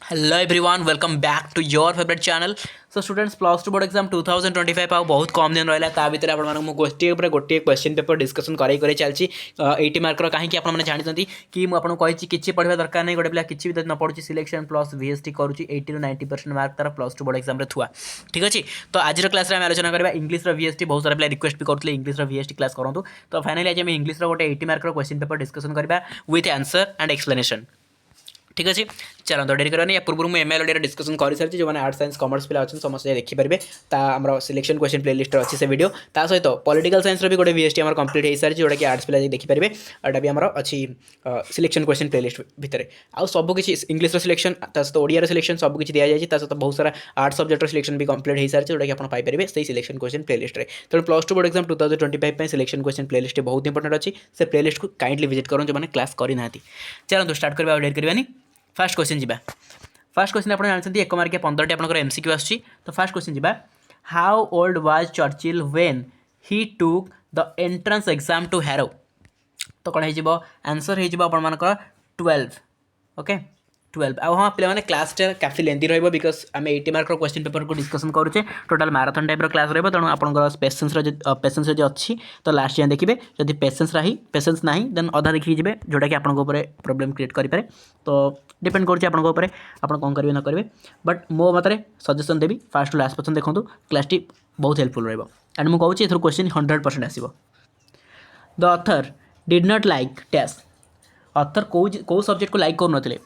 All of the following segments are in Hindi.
Hello everyone welcome back to your favourite channel. So students plus two board exam 2025 आ बहुत कम दिन रहा ता भर आप गोटे क्वेश्चन पेपर डिस्कसन कर चलती 80 मार्कर कहीं आपने जानते कि मुझे कही कि पढ़ा दरकार नहीं गोटे पिला कि न पढ़ुची सिलेक्शन प्लस VST करुँची 80 ରୁ 90% मार्क तार प्लस टू बोर्ड एग्जाम थुआ ठीक अच्छे। तो आज क्लास में आलोचना करवा इंग्लिश VST बहुत सारा पिला रिक्वेस्ट भी करते इंग्लिश VST क्लास करूँ। तो फाइनाली आज इंग्लिश गोटे 80 मार्कर क्वेश्चन पेपर डिस्कसन करवा विथ आंसर एंड एक्सप्लेनेशन ठीक अच्छे। चलो डेरी करवानी या पूर्व मुझे ML ओडिया डिस्कसन कर सारी जो मैंने आर्ट्स साइंस कमर्स पिला अच्छे समस्त देखिपारे आम सिलेक्शन क्वेश्चन प्लेलिस्ट अच्छी से वीडियो ता सहित पॉलिटिकल साइंस भी गोटे VST आम कंप्लीट हो सारी जोटा कि आर्ट्स पिला देखिपारे एटा भी आम अच्छी सिलेक्शन क्वेश्चन प्लेलिस्ट भितर आउ सबकि इंग्लिश सिलेक्शन सहित ओडिया सिलेक्शन सबकि दि जाए सहित बहुत सारा आर्ट्स सब्जेक्ट सिलेक्शन भी कंप्लीट हो सारी जोटा कि आप पाइपर से सिलेक्शन क्वेश्चन प्लेलिस्ट तेणु plus two board exam 2025 selection question playlist बहुत इंपोर्टेंट अच्छी से प्लेलिस्ट को काइंडली विजिट करूँ जो मैंने क्लास करना। चलो स्टार्ट करवा डेट करवानी। फास्ट क्वेश्चन जी फास्ट क्वेश्चन आप जानते 1 मार्क 15टी आप MCQ आसी। तो फास्ट क्वेश्चन जी how old was Churchill when he took the entrance exam to Harrow. तो कौन हो आंसर हो 12 ओके 12 आ हाँ पे क्लासटा काफी लेंथी रही बिकज आम 80 मार्क क्वेश्चन पेपर को डिस्कसन करुचे टोटाल मैराथन टाइप क्लास रही तेणु आपंकर पेसेंस अच्छी तो लास्ट जाए देखिए जदि पेसेंस ना देन अधा देखिए जी जोटा कि आपको प्रोब्लेम क्रिएट करें। तो डिपेंड करें आप कौन करेंगे न करेंगे बट मो मत सजेसन देवी फास्ट टू लास्ट पर्सन देखूँ क्लास बहुत हेल्पफुल रहा एंड मुझे कहूँ क्वेश्चन 100% आसो। The author did not like test author कौ सब्जेक्ट को लाइक करूँ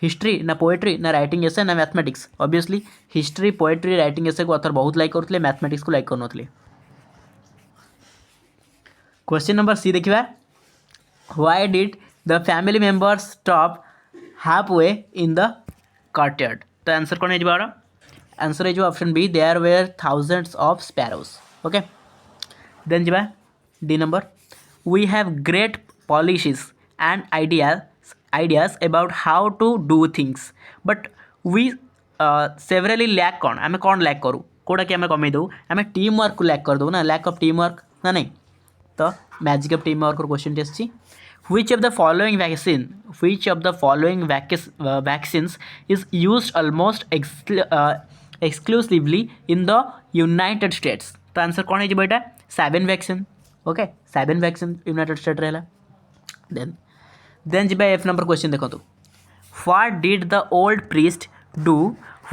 हिस्ट्री ना पोएट्री ना राइटिंग एसे ना mathematics obviously history poetry writing essay को ऑथर बहुत लाइक करते मैथमेटिक्स को लाइक करूँ। क्वेश्चन नंबर सी देखा why did the family members stop halfway in the courtyard। तो आंसर कौन है आंसर है option B there were thousands of sparrows okay. Then जी D number we have great policies and ideas about how to do things but we severally lack कौन लैक करूँ कौटा कि आम कमे दू आम टीम वर्क को लैक कर दो ना लैक ऑफ टीम वर्क ना नहीं। तो magic of team work question आसी which of the following vaccines is used almost exclusively in the United States। तो आंसर कौन है बेटा 7 vaccine okay 7 vaccine United State रहा। देन जी एफ नंबर क्वेश्चन देखो what did the old priest do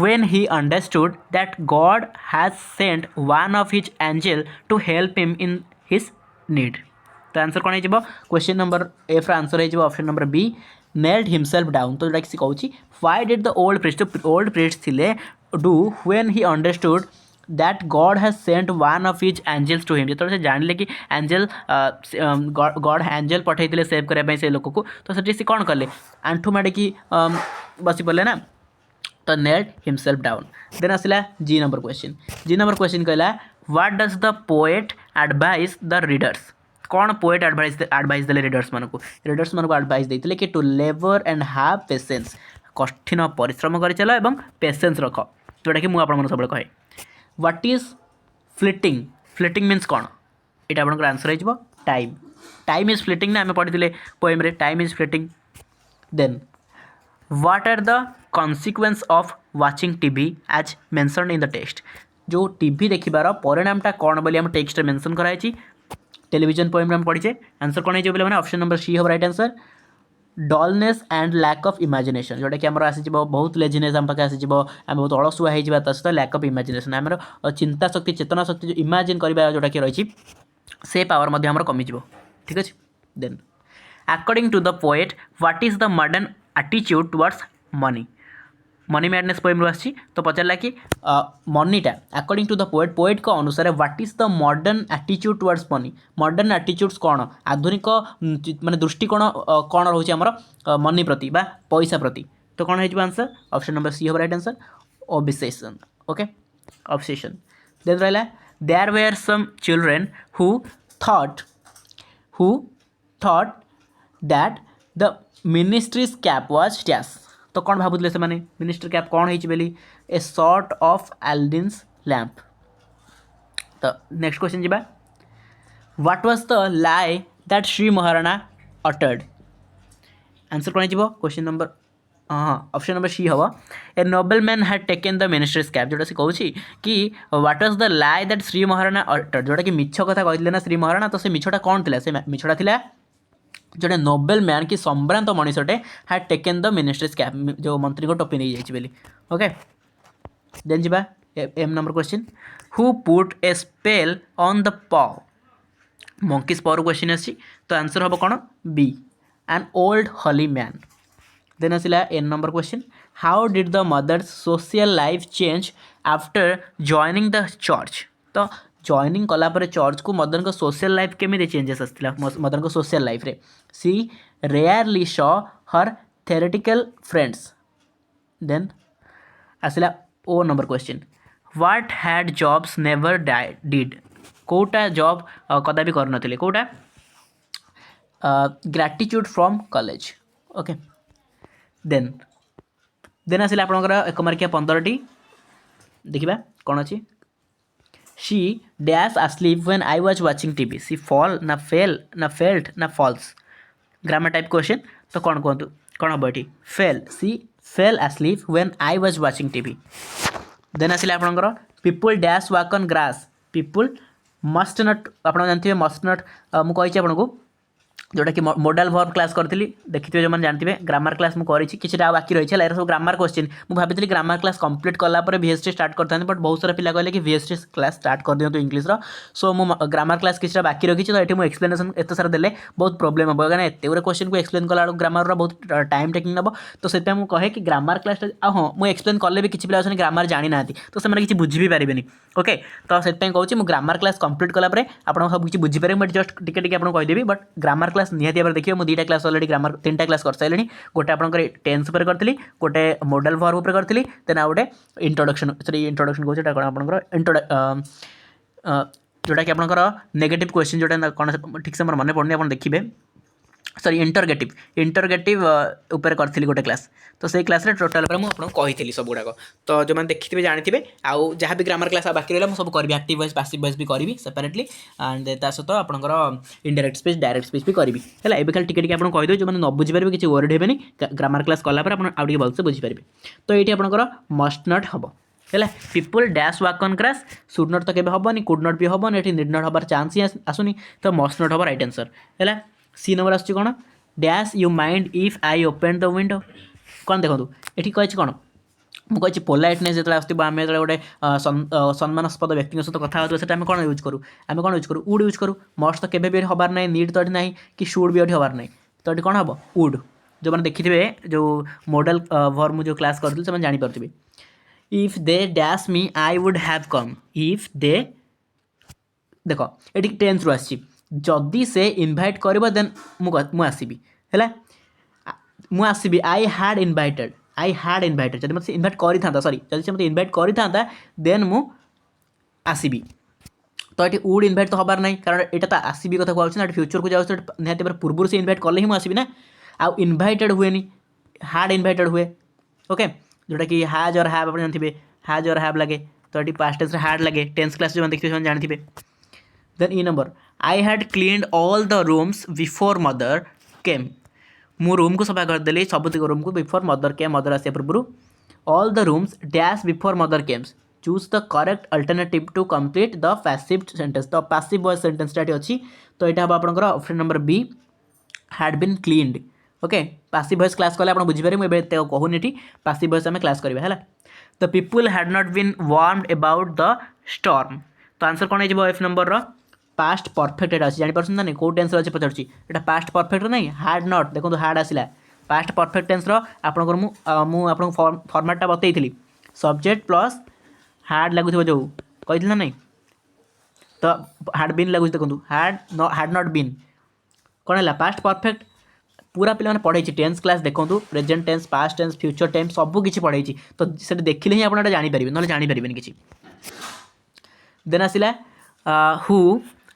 when he understood that God has sent one of his angel to help him in his need. तो आंसर कौन है क्वेश्चन नंबर एफ आंसर है option number B nailed himself down. तो जोटा कि कहूँ why did the old priest थे do when he understood that God has sent one of his angels to him जो से जानले कि एंजल गॉड एंजल पठे सेव करने से लोक को तो से कौन कले आंठू माड़ी बसी पड़े ना तो नेल्ड हिमसेल्फ डाउन। देन आसला जी नंबर क्वेश्चन कहला what does the poet advise the readers. कौन पोएट एडवाइज देले रीडर्स मान को एडवाइज देते कि to labour and have patience कठिन परिश्रम कर चल एवं पेसेंस रख जोटा कि मुझे सब कहे। व्हाट इज फ्लिटिंग मीन्स कौन ये आप आंसर हो टाइम इज फ्लिटिंग ना आम पढ़ी पोएम रे time is flitting. Then what are the consequence of watching TV as mention in the text. जो टीवी देखिबार परिणामटा कौन बोली आम टेक्स्ट मेंशन कराई टेलीविजन पोएम में पढ़ीचे आंसर कौन है ऑप्शन नंबर सी हम right answer dullness and lack of imagination जोटा कि आसी बहुत लेजिनेस आम पाखे आसी आम बहुत अलसुआ हो सहित लैक ऑफ इमेजिनेशन आम चिंता शक्ति चेतना शक्ति जो इमेजिन करवा जोटा कि रही से पावर आम कमिज ठीक अच्छे। Then according to the poet what is the modern attitude towards money madness poem रू आसी। तो पचारा कि मनीटा अकॉर्डिंग टू द पोएट को अनुसार what is the modern attitude towards money modern attitudes कौन आधुनिक माने दृष्टिकोण कौन रोचे आमर मनी प्रति बा पैसा प्रति। तो कौन हो आंसर ऑप्शन नंबर सी हम right answer obsession okay obsession. Then रहा there were some children who thought that the minister's cap was dash. तो कौन भावुले से माने मिनिस्टर कैप कौन है बेली a sort of Aladdin's lamp. तो next question G what was the lie that Shri Maharana uttered answer कौन हो क्वेश्चन नंबर हाँ ऑप्शन नंबर सी हम a noble man had taken the minister's cap जोटा से कहूँ कि what was the lie that Shri Maharana uttered जोटा कि मिछ कथा कहते ना श्री महाराणा तो से मिछटा कौन थिला से मिछटा थिला जोटे नोबेल मैन कि संभ्रांत मनीषटे had taken the minister's cap जो मंत्री को टोपी नहीं जाइए ओके देन जीवा M number question who put a spell on the paw monkey's paw question आसी तो आंसर हम कौन B an old holy man then आसला N number question how did the mother's social life change after joining the church तो जॉइनिंग कलापर चर्च को मदर को सोशल लाइफ केमी चेंजेस आसला मदर को सोशल लाइफ रे she rarely saw her theatrical friends then आसला O number question what had jobs never did कोटा जॉब कदा भी करनथिले कोटा gratitude from college okay then then आसला आपनकर एक मार्किया 15टी देखिबा कौन अच्छी she dash asleep when I was watching TV she fall ना फेल ना फेल्ट ना फॉल्स ग्रामर टाइप क्वेश्चन तो कौन कहतु कौन हम ये fell she fail asleep when I was watching TV then आसला आपनकर people dash walk on grass people must not आप जानते मस्ट नट मुझे आपको जोटा कि मॉडल वर्ब क्लास करी देखिए जो मैंने जानते ग्रामर क्लास मुझे किसी बाकी रही है सब ग्रामर क्वेश्चन मुझे भाई ग्रामर क्लास कंप्लीट कलापर VST स्टार्ट करता बट बहुत सारा पिला कहले कि VST क्लास स्टार्ट कर दिखाँ इंग्लीश सो मुझे ग्रामर क्लास किसी बाकी रखी तो ये एक्सप्लेनेशन एत सारा देले बहुत प्रोब्लेम हम कहीं एत गुरे क्वेश्चन को एक्सप्लेन कला ग्रामर बहुत टाइम टेकिंग नब तो से कहे कि ग्रामर क्लास हाँ मुझे एक्सप्लेन कले भी किसी पिला ग्रामर जानी ना तो से किसी बुझी भी पारे ओके तो से कहूँ मुझे ग्रामर क्लास कंप्लीट कलापर आप सब किसी बुझीपारे बट जस्ट टिके आपको कहीदेवी बट ग्रामर क्लास निहाती भाव देखिए मुझे 2टा क्लास अलरेडी ग्रामर 3टा क्लास कर सारे गोटे आपंकर टेन्स पर करी गोटे मॉडल वर्ब पर करी देन आ गोटे इंट्रोडक्शन सॉरी इंट्रोडक्शन कौन कौन आपंकर जोटा कि आपंकर नेगेटिव क्वेश्चन जोटा कौन ठीक से मोर मन पड़नी आप देखिए सॉरी इंटरगेटिव ऊपर करी गोटे क्लास तो से क्लास टोटाल पर मुझे कही सब गुड़ाक तो जो मैंने देखिए जानते आउ जहाँ भी ग्रामर क्लास बाकी रहा सब करी एक्टिव वॉइस पैसिव वॉइस भी करी सेपरेटली एंड ता सहित आपंकर इनडायरेक्ट स्पीच डायरेक्ट स्पीच भी करी है ये खाली टिके आपको कहीदेव जो मैंने न बुझीपारे किसी वर्ड हेनी ग्रामर क्लास कलापर आप भलसे बुझीपारे तो ये आपंकर मस्ट नट हम है people dash walk on grass should नट तो केबे हेनी कुड नट भी हेनी ये निड नट हबार चान्स ही आसुनी तो मस्ट नट हम राइट आंसर है सी नंबर आस कौन dash you mind if I open the window कौन देखो ये कही कौन मुझे पोलाइटनेस जो आसो आम जो गोटे सम्मानस्पद व्यक्ति सहित कथा से कौन यूज करूँ आम कौन यूज करूँ वुड यूज करूँ मस्ट तो केवे भी हबार ना नीड तो ना कि शुड भी हबार ना तो ये कौन हम वुड जो मैंने देखिए जो मॉडल वर्ब जो क्लास करते से जानीपारे if they dash me I would have come if they देख ये टेन्स रू आसी जदि से इनभाइट कर देन मुसबी है मुसबी आई हैड इनभाइटेड जब मतलब इनभाइट कर सॉरी जब से मतलब इनभाइट कर देन मु आसबी तो ये वुड इनभाइट तो हबार नहीं कारण यहाँ तो आसबी कथा कहूँ ना फ्यूचर को जाऊँ निहती पूर्व से इनभाइट कले ही मुझे आसबी ना आउ इनभाइटेड हुए हार्ड इनभाइटेड हुए ओके जोटा कि हैज और हैव आप जानते हैज और हैव लगे तो ये पास्ट टेंस हार्ड लगे टेंस क्लास जो देखिए जानते then E number I had cleaned all the rooms before mother came मु रूम को सफा करदेली सबुतिक रूम को बिफोर मदर केम मदर आसा पूर्व all the rooms dash before mother came choose the correct alternative to complete the passive sentence तो पैसिव वॉइस सेंटेंसटा अच्छी तो यहाँ हम आपंकर option number B had been cleaned okay passive voice class कले आप बुझीपारे मुझे कहूनी ये पैसिव वॉइस आम क्लास करवा है the people had not been warned about the storm तो आंसर कौन हो एफ नंबर पास्ट परफेक्ट यहाँ अच्छी जापर ना कौ टेन्स अच्छे पचार यहाँ पास्ट परफेक्ट नहीं हार्ड नट देखो हार्ड आसला पास्ट परफेक्ट टेन्स आपको फर्माटा बतई सब्जेक्ट प्लस हार्ड लगुव जो कही ना नहीं तो हार्ड बीन लगुच देखो हार्ड नट बीन कौन है पास्ट परफेक्ट पूरा पिला मैंने पढ़ाई टेन्स क्लास देखो present tense past tense future tense सब किसी पढ़ाई तो से देखिले ही आप जानीपारे ना जानीपारे किसी देन आसला who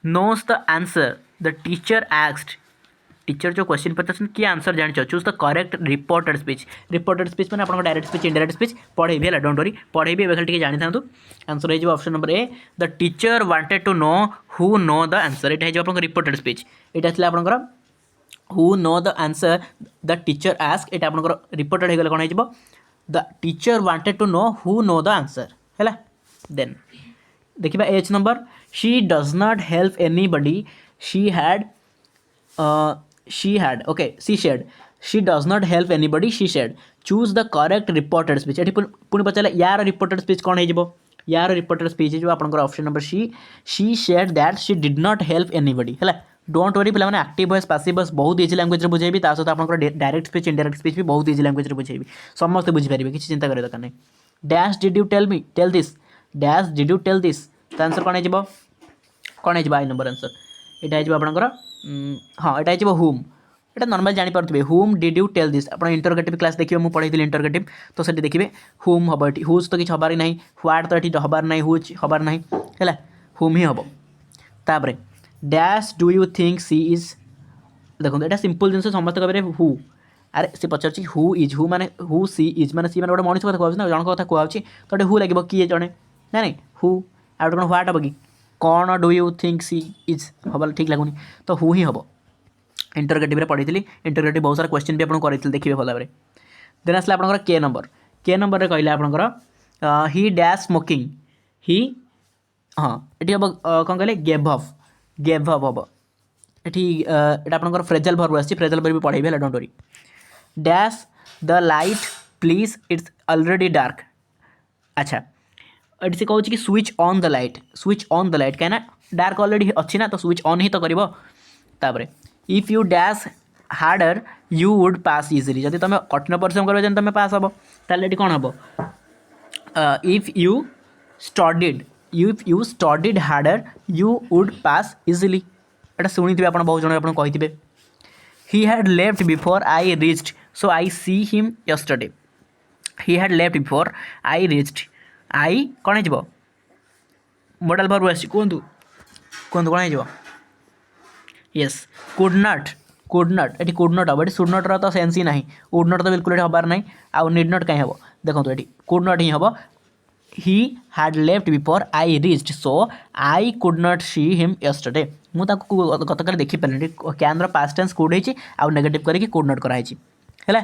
knows the answer the teacher asked teacher जो क्वेश्चन पचार किए आंसर जान choose the correct reported speech मैंने आपको डायरेक्ट स्पीच इनडायरेक्ट स्पीच पढ़ेबी है डोंट वरी पढ़ेबी ए खाली जानी था आंसर हो option number A the teacher wanted to know who know the answer यहाँ हो रिपोर्टेड स्पीच यहाँ आपंकर who know the answer the teacher ask एटा आपनकर रिपोर्टेड हेगले कोन हेजिबो the teacher wanted to know who know the answer हैला देन देखिबा H number she does not help anybody she had okay she said she does not help anybody she said choose the correct reported speech एठी पुनी पचाले यार रिपोर्टेड स्पीच कोन हेजिबो यार रिपोर्टेड स्पीच हेजिबो आपनकर option number she said that she did not help anybody हैला डोंट वरी पिला माने एक्टिव वॉइस पैसिव वॉइस बहुत इजी लैंग्वेज रे बुझेबी ता सहित आपनकर डायरेक्ट स्पीच इनडायरेक्ट स्पीच भी बहुत इजी लैंग्वेज रे बुझेबी समस्त बुझी परिबे किछि चिंता करे दरकार नै dash did you tell this dash did you tell this त आंसर कोन हेजिबो आई नंबर आंसर एटा हेजिबो आपनकर हाँ एटा हेजिबो हुम एटा नॉर्मल जानि पारथबे whom did you tell this आपण इंटरोगेटिव क्लास देखिबे मु पढाइथिल इंटरोगेटिव तो सेठी देखिबे हुम हबो एठी हुज तो किछ हबार नै व्हाट तो एठी हबार नै हुज हबार नै हैला हुम ही हबो तापरे dash do you think she is देखो एटा सिंपल जिनस समस्त कबरे हु अरे से पचारछि हु इज हु माने हु सी इज माने सी माने गोटे मनुष्य कथा कहउछि ना जण कथा कहउछि तो एटा हु लागिबो किए जणे ना नै हु आउट कोन व्हाट हबो कि कौन do you think she is हबल ठीक लागुनी तो हु ही हबो इंटरोगेटिव रे पढिथिली इंटरोगेटिव बहुत सारा क्वेश्चन भी आपन करिथिल देखिबे भला बरे देन असला आपनकर के नंबर रे कहले आपनकर ही डैश स्मोकिंग ही हाँ एठी हबो कोन कहले गेव अप हबो एठी एटा आपनकर फ्रेजल वर्ब आछि फ्रेजल वर्ब भी पढाइबे हला don't worry dash the light please it's already dark अच्छा एटी से कहूँ कि स्विच ऑन द लाइट कहीं डार्क ऑलरेडी अच्छी ना तो स्विच ऑन ही तो करिवो तापरे if you dash harder you would pass easily जदि तुम कठिन परिश्रम करो जन तुम पास हम ताले एटी कौन हम if you studied harder you would pass easily एटा शुणी आप बहुत जन आप कही he had left before I reached so I see him yesterday he had left before I reached आई कौन हो मॉडल वर्ब आसी कहतु कौन हो यस कुड नट ये कुड नट हम ये सुड नट रो सेन्स ही ना वुड नट तो बिल्कुल हबार ना आउ नीड नट कहीं हम देखो ये कुड नट ही हम he had left before I reached so I could not see him yesterday मुझे गतकाल देखिपारे कैन पास्ट टेंस कुड होती आउ नेगेटिव करके कुड नट कराई है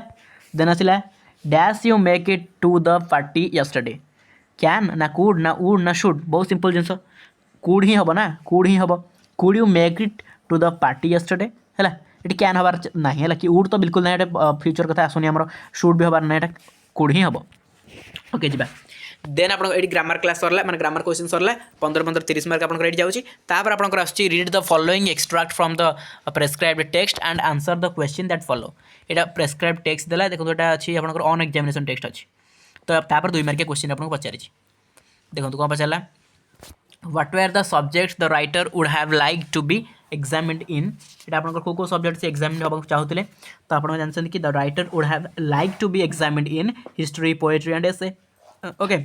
देन आसला dash you make it to the party yesterday can ना कुड ना वुड ना शुड बहुत सिंपल जिनस कुड ही हम ना कुड ही हम could you make it to the party yesterday है ये कैन हबार ना है कि वुड तो बिल्कुल ना फ्यूचर कथा आसुनी आम शुड भी हबार ना कुड ही हम ओके जी देन आप ग्रामर क्लास सरला माने ग्रामर क्वेश्चन सरला 15-15-30 मार्क आपन रेडी जाउची तापर आपन आछि read the following extract from the prescribed text and answer the question that follow Etah prescribed text देला देखो एटा अछि आपन ऑन एग्जामिनेशन टेक्स्ट अछि तो तापर 2 मार्क क्वेश्चन आपन पचारि देखो कोन पचारला what were the subjects the writer would have like to be examined in एटा आपन को सब्जेक्ट से एग्जामिन होबा चाहूतले तो आपन जानछन कि the writer would have like to be examined in history poetry and essay okay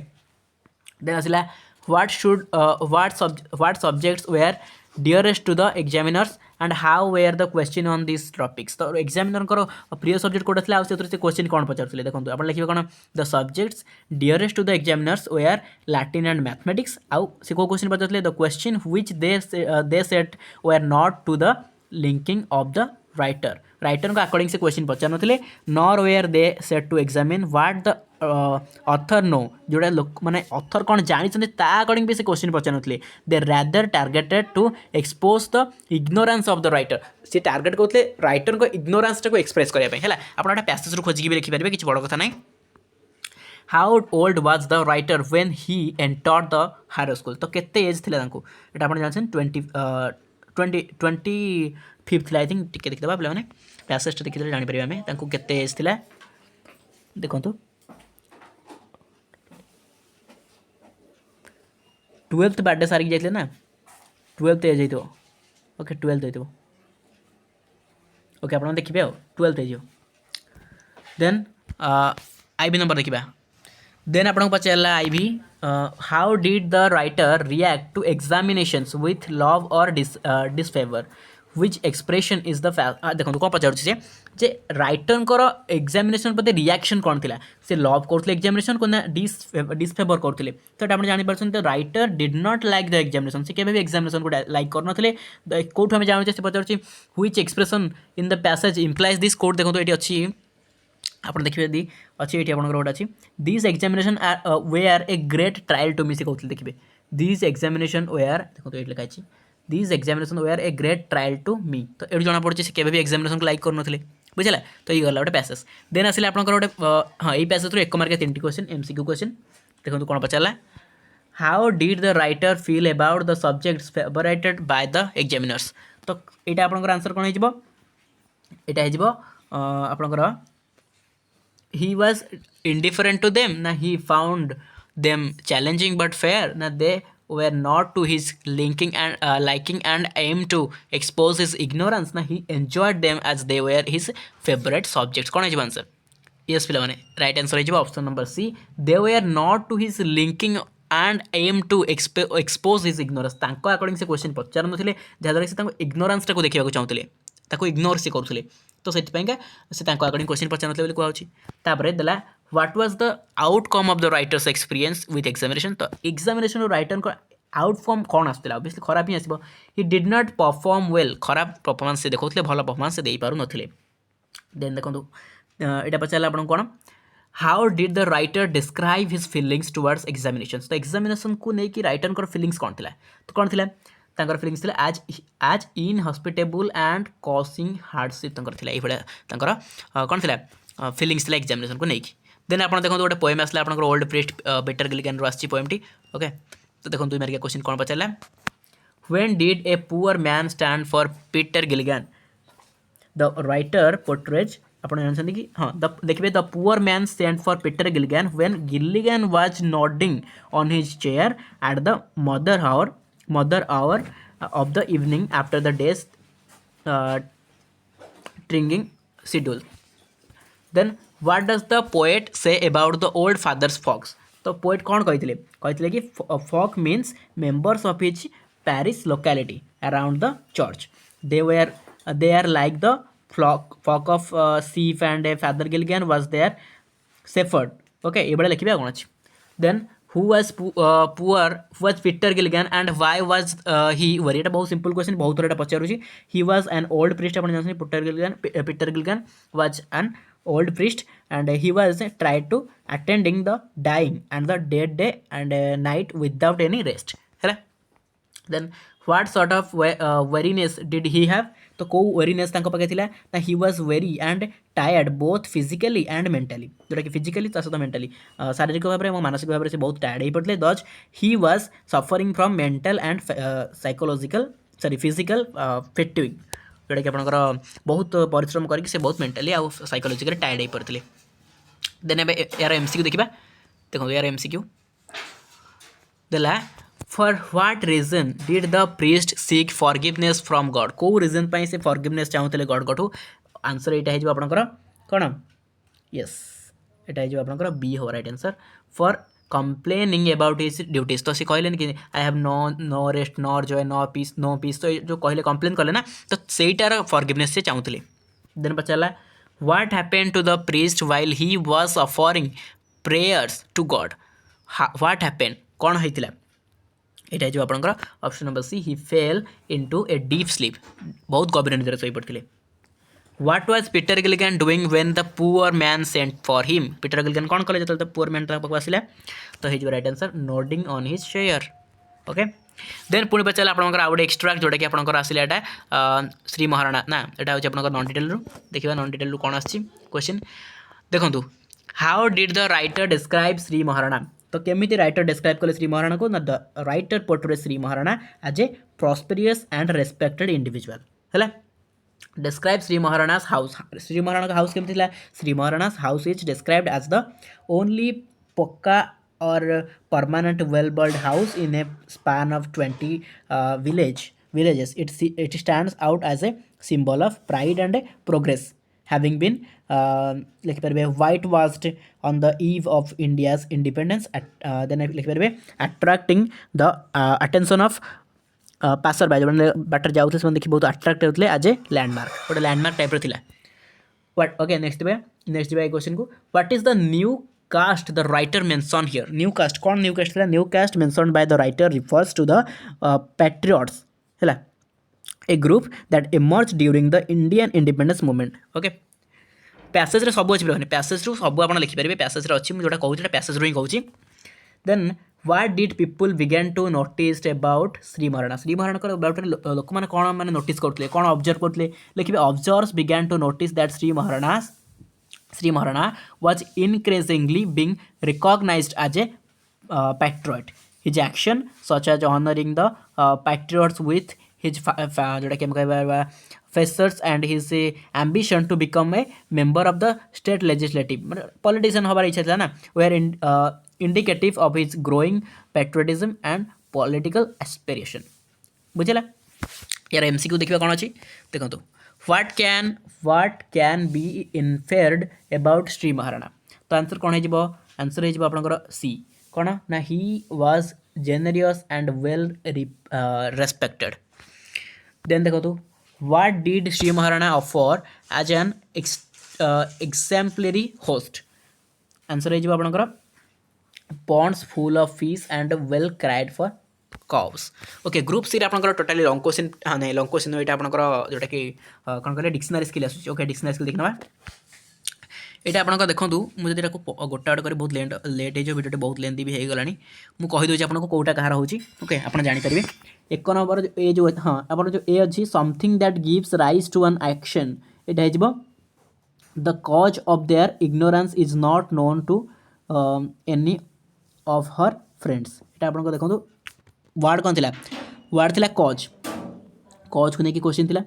then asila what subjects were dearest to the examiners and how were the question on these topics तो examiner को प्रिय सब्जेक्ट कोड आसला से क्वेश्चन कौन पचारुले देखो आप लिखे कौन the subjects dearest to the examiners were Latin and mathematics आउ से को क्वेश्चन पचारुले the question which they set were not to the liking of the writer को अकॉर्डिंग से क्वेश्चन पचार नथिले nor were they set to examine what the author know जोड़ा लोक माने ऑथर कौन जानी ता अकॉर्डिंग भी से क्वेश्चन पचार नथिले they rather targeted to expose the ignorance of the writer से टार्गेट करते राइटर को इग्नोरेंस को एक्सप्रेस करने है आप पैसेज रू खोजिकी भी लिखिपारे किसी बड़ कथा ना how old was the writer when he entered the higher school तो केते एज थिला तांको एटा आपण जानछन 25th आई थिंक टिके देखिदेबा पे मैंने पैसेज देखिदे जानि परिबा हमें तांको केते एज थिला देखंतु 12th बर्थडे सारी जाइले ना 12th एज होइतो ओके 12th होइतो ओके आपण देखिबे 12th एज देन आईबी नंबर देखिबा देन आपण पचारला IB how did the writer react to examinations with love और disfavour which expression is the देखो कौन पचार जे राइटर एग्जामिनेशन प्रति रिएक्शन कौन थी से लव करते एग्जामिनेशन को ना डिसफेवर करते तो आप जापर तो writer did not like the examination से केवे भी एग्जामिनेशन को लाइक करनते कौट आम जानते से पचार which expression in the passage implies this code देखो ये अच्छी आप देखिए यदि अच्छी ये आप गोटे अच्छी this examination were a great trial to me से कहते देखिए दिस एग्जामिनेशन वेआर देखो ये लिखा है this examination were a great trial to me तो ये जना पड़े से केवे भी एग्जामिनेशन को लाइक करुन बुझे तो ये गला गोटे पैसेज देन आसिले आप गोटे हाँ ये पैसेज एक मार्क 3 क्वेश्चन एमसीक्यू क्वेश्चन देखो कौन पचारा how did the writer feel about the subjects favoured by the examiners तो यहाँ आपंकर आंसर कौन हो आपंकर he was indifferent to them na he found them challenging but fair na they were not to his liking and aimed to expose his ignorance na he enjoyed them as they were his favorite subjects कौन है आंसर yes पिला माने राइट आंसर है option number C they were not to his linking and aim to expose his ignorance तांको अकॉर्डिंग से क्वेश्चन पचार नथिले जहाद्वारा से तांको इग्नोरेंस टाको देखिବାକୁ चाहूଥିଲେ ताको इग्नोर से करूଥିଲେ तो से अकॉर्डिंग क्वेश्चन पचार कहूँ देला what was the outcome of the writers experience with examination तो एग्जामिनेशन राइटर आउटकम कौन आसला ऑब्वियसली खराब ही आसो he did not perform well खराब परफॉर्मेंस से देखते भल परफॉर्मेंस से पार नुले देन देखो यहाँ पचारा आप कौन how did the writer describe his feelings towards examination तो एग्जामिनेशन को लेकिन राइटर फिलिंग्स कौन थी तो कौन थी तांकर फिलिंग्स थिला आज इन हॉस्पिटेबल एंड कॉसिंग हार्डशिप तांकर थिला एभळा तांकर कोन थिला फिलिंग्स थिला एग्जामिनेशन को नेकी देन आपण देखो गोटे पोएम आसला आपनकर ओल्ड प्रीस्ट पीटर गिलिगन रो आछि पोएम टी ओके तो देखो 2 मार्क क्वेश्चन कोन पचारला when did a poor man send for Peter Gilligan the writer portrays आपण जानछन कि हां देखिबे the poor man send for Peter Gilligan when Gilligan was nodding on his chair at the mother hour of the evening after the day's drinking schedule. Then what does the poet say about the old father's fox? तो पोएट कौन कहते कि folk means members of his parish locality around the church. They are like the flock of sheep and Father Gilligan was their shepherd. Okay, ये बड़ा लिखिए कौन अच्छी. Then who was Peter Gilligan and why was he worried? এটা बहुत सिंपल क्वेश्चन बहुत थोड़ा पचारूची he was an old priest अपन जानते हैं Peter Gilligan was an old priest and he was tried to attending the dying and the dead day and night without any rest है. Then what sort of weariness did he have तो को weariness तांको पाखे थिला ना he was weary and tired both physically and mentally जोटा कि physically ता सहित mentally शारीरिक भाव में मानसिक भाव से बहुत टायर्ड हो पड़ले thus he was suffering from mental and physical fatigue जोटा कि आपनकर बहुत परिश्रम करके से बहुत मेंटली आ साइकोलॉजिकली टायर्ड हो पड़ले. देन एबे यार एमसीक्यू देखिबा देखो यार एमसीक्यू देला For what reason did the priest seek forgiveness from God? को reason पाई से forgiveness चाहूते God गठू आंसर एटा है आपनकर कोन यस एटा है आपनकर बी हो right answer for complaining about his duties तो से कहले कि I have no rest nor joy no peace तो जो कहले कंप्लेन करले ना तो सेटार forgiveness से चाहूते then पचाला what happened to the priest while he was offering prayers to God? What happened कौन होइतिला এটা जो आपनकर option number C he fell into a deep sleep बहुत गभीर निद्रा सोई पड़थिले. What was Peter Gilligan doing when the poor man sent for him Peter Gilligan कौन कले जतल पुअर मैन पाक आसिला तो हे जो right answer nodding on his chair. Okay then पुणी पचार आपनकर आ गोटे एक्सट्रैक्ट जोटा कि आपनकर आसिला एटा श्री महाराणा ना एटा होची आपनकर नॉन डिटेल रु देखिबा नॉन डिटेल रु कोन आछि क्वेश्चन देखंतु how did the writer describe Shri Maharana तो केमिति राइटर डिस्क्राइब कले श्री महाराणा को ना the writer portray Shri Maharana as a prosperous and respected individual हैला. डिस्क्राइब श्री महाराणास हाउस श्री महाराणा का हाउस केमिति थिला Shri Maharana's house is described as the only pucca और permanent well built house in a span of 20 villages. It stands out as a symbol of pride and progress, having been whitewashed on the eve of India's independence. Then attracting the attention of passerby जो बाटर जाऊे देखिए बहुत अट्राक्ट होते एज ए लैंडमार्क गोटे लैंडमार्क टाइप थिला. What? Okay, next by question को. What is the new caste the writer mentioned here? New caste कौन new caste था? New caste mentioned by the writer refers to the patriots. ହେଲା, a group that emerged during the Indian independence movement. Okay. Passage सब अच्छी पिलानी पैसेज रू सब आप लिखिपारे पैसेज अच्छी मुझे कहूँ पैसेज रू ही कहूँ then what did people begin to notice about Shri Maharana about लोक मैंने कौन मैंने नोटिस करते कौन ऑब्जर्व करते लिखे observes began to notice that Shri Maharana was increasingly being recognised as a patriot his action such as honouring the patriots with his जोटा कि कहवा फेसर्स and his ambition to become a member of the state legislative मतलब पॉलिटिशियन हमार इच्छा था ना were indicative of his growing patriotism and political aspiration बुझेगा यार एमसीक्यू देखिए कौन अच्छी देखो what can be inferred about Shri Maharana तो आंसर कौन हो आंसर हो आपंकर सी कौन ना ही was generous and well respected then देखो what did Sri Maharana offer as an exemplary host answer है आपनकर ponds full of fish and well cried for cows okay group C आपनकर टोटली लॉन्ग क्वेश्चन हाँ नहीं लॉन्ग क्वेश्चन एटा आपनकर जोटा कि कौन कहले डिक्शनरी स्किल आसुची ओके डिक्शनरी स्किल देखना ये आपको देखूँ मुझे गोटा गोटे कर बहुत लेट हो भिडियो बहुत लेंथी भी हो गलानी मुझे कहीदे आपको कौटा कहार हो ओके आप जानीपारे एक नंबर ए जो हाँ आप जो ए अच्छी something that gives rise to an action यहाँ हो the cause of their ignorance is not known to any of her friends ये आपको देखो वार्ड कौन थी वार्ड थी कज कज को लेकिन क्वेश्चन थी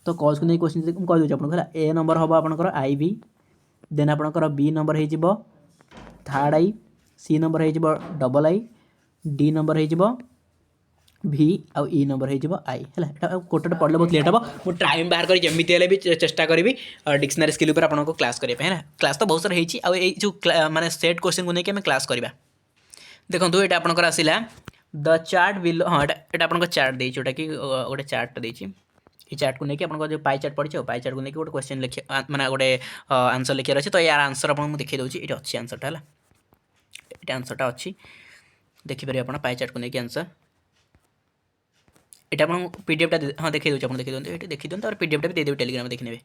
तो कज को लेकिन क्वेश्चन मुझे कहीदे आपको ए नंबर हम आपंकर आई भी देन आपंकर बी नंबर हो थर्ड आई सी नंबर हो डबल आई डी नंबर हो भि आउ ई नंबर हो आई है गोटे पढ़ले बहुत लेट हम मुझे टाइम बाहर कर जमी भी चेष्टा करी डिक्शनरी स्किल पर आपको क्लास करने है क्लास तो बहुत सारा होती जो माने सेट क्वेश्चन को लेकिन क्लास करवा देखो ये आपंकर आसला द चार्ट बिलो हाँ ये आपको चार्ट दे जोटा कि गोटे चार्ट देती ये चार्ट को लेकिन आपको जो पाई चार्ट पड़ी पाई चार्ट को लेकिन गोटे क्वेश्चन लिखे माने गोटे आंसर लिखार अच्छे तो यार आंसर आपको देखी दूसरी ये अच्छी आंसरटा है ये आंसरटा अच्छी देखिपारे आप पाई चार्ट को लेकिन आंसर यहाँ आप पीडीएफटा हाँ देखिए दूसरे देखी दिखाते ये देखी दिखाते और पीडीएफटा भी देदेवी टेलीग्राम देखी ने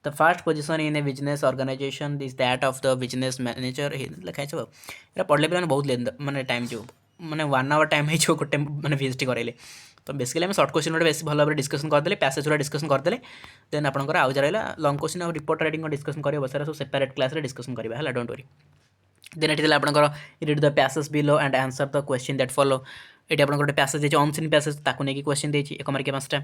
the first position in a business organisation is that of the business manager लिखाई ये पढ़ले पे बहुत लेंथ माने टाइम जो माने 1 आवर टाइम है गोटे मैंने भिजिट कराइले तो बेसिकली आम सर्ट क्वेश्चन गोटे बेस भल भाव डिस्कसन करदे पैसेज गुड़ा डिस्कसन करदे देन आपंकर आउ जरा लंग क्वेश्चन और रिपोर्ट राइटिंग डिस्कसन कर बसार सब सेपरेट क्लास डिस्कसन करवा है डोंट वरी देन ये आपंकर read the passage below and answer the question that follow ये आप गोटे पैसेज देती अनसीन पैसेज ताकू नहीं क्वेश्चन देती 1 मार्किया 5टा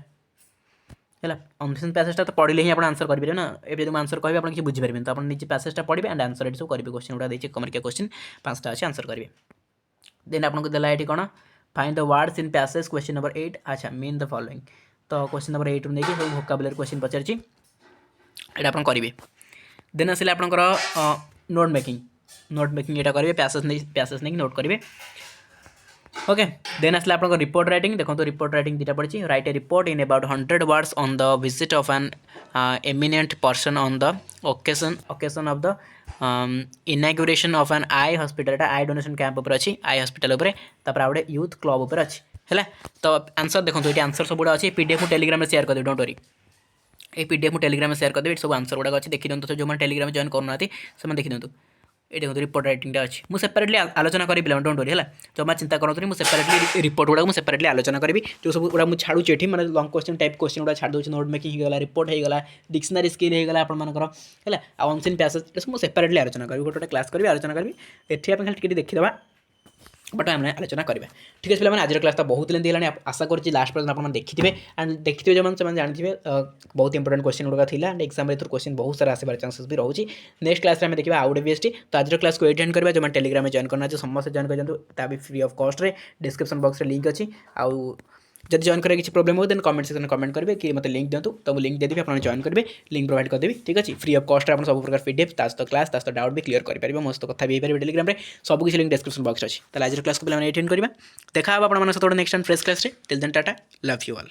है अनसीन पैसेजटा तो पढ़ले ही आप आंसर करेंगे ना ये जो आंसर कहे आप किसी बुझीपारे तो आप निजे पैसेजटा पढ़े एंड आंसर ये सब करेंगे क्वेश्चन गुड़ा देखिए 1 मार्किया क्वेश्चन 5टा अच्छे आंसर करेंगे देन आपको देला ये कौन find the words in passage question number 8 अच्छा मीन द फॉलोइंग तो क्वेश्चन नंबर 8 देखिए सब वोकाबुलरी क्वेश्चन पचार ये आप करेंगे देन आसे आपंकर नोट मेकिंग ये करेंगे पैसेज नहीं नोट करेंगे ओके देन आसला आपको रिपोर्ट राइटिंग देखो तो रिपोर्ट राइटिंग दुटा पड़ी write a report in about 100 words on the visit of an eminent person on the occasion of the inauguration of an eye hospital eye donation camp पर अच्छी आई हॉस्पिटल आउ गोटे यूथ क्लब पर अच्छी है तो आंसर देखो ये आंसर सब गुड़ा अच्छी पीडीएफ टेलीग्राम में शेयर कर डोंट वरी ये पीडीएफ टेलीग्राम में शेयर कर सब आंसर गुड़ा अच्छी देखी दिखाते जो टेलीग्राम जॉइन करना से देखी दिखाते ये देखो रिपोर्ट राइटिंगटा अच्छी मुझे सेपरेटली आलोचना करी पे डोंट वरी है जमा चिंता करूँ मुझे सेपरेटली रिपोर्ट गुड़ा मुझे सेपरेटली आलोचना करी जो सब गुड़ा मुझे छाड़ू ये मैंने लंग क्वेश्चन टाइप क्वेश्चन गुड़ा छाड़ दूसरी नोट मेकिंग होगा रिपोर्ट होगा डिक्शनरी स्किल होगा आपर है अनसीन पैसेज मुझे सेपरेटली आलोचना करी गोटे क्लास करी आलोचना करी ये खाली देखीदा बट आम आलोचना करेंगे ठीक है पे आज क्लास तो बहुत लेंथी है आशा करुँच लास्ट पर्यटन आप देखिए एंड देखिए जो मैंने जानते बहुत इंपोर्टेंट क्वेश्चन गुड़ा थी एंड एक्जाम में क्वेश्चन बहुत सारा आसबार चांसेस भी रोचे नेक्स्ट क्लास में देखा आउट बीएसटी तो आज क्लास को एटेंड करवा जो टेलीग्राम में जॉइन करना समस्त जॉइन कर भी free of cost description box में लिंक अच्छी आउ जब जॉइन करें किसी प्रोब्लेम हो देन कमेंट सेक्शन में कमेंट करेंगे कि मतलब लिंक दिंतु तो लिंक देदेवी आप जॉइन करेंगे लिंक प्रोवाइड करदेवी ठीक अच्छे फ्री ऑफ कॉस्ट आप सब प्रकार पीडीएफ तो क्लास तो डाउट भी क्लियर करेंगे मस्त कथा भी हो टेलीग्राम में सब किसी लिंक डिस्क्रिप्शन बॉक्स अच्छी तो आज क्लास को पे अटेंड करवा देखा आप next time fresh class till then tata love you all.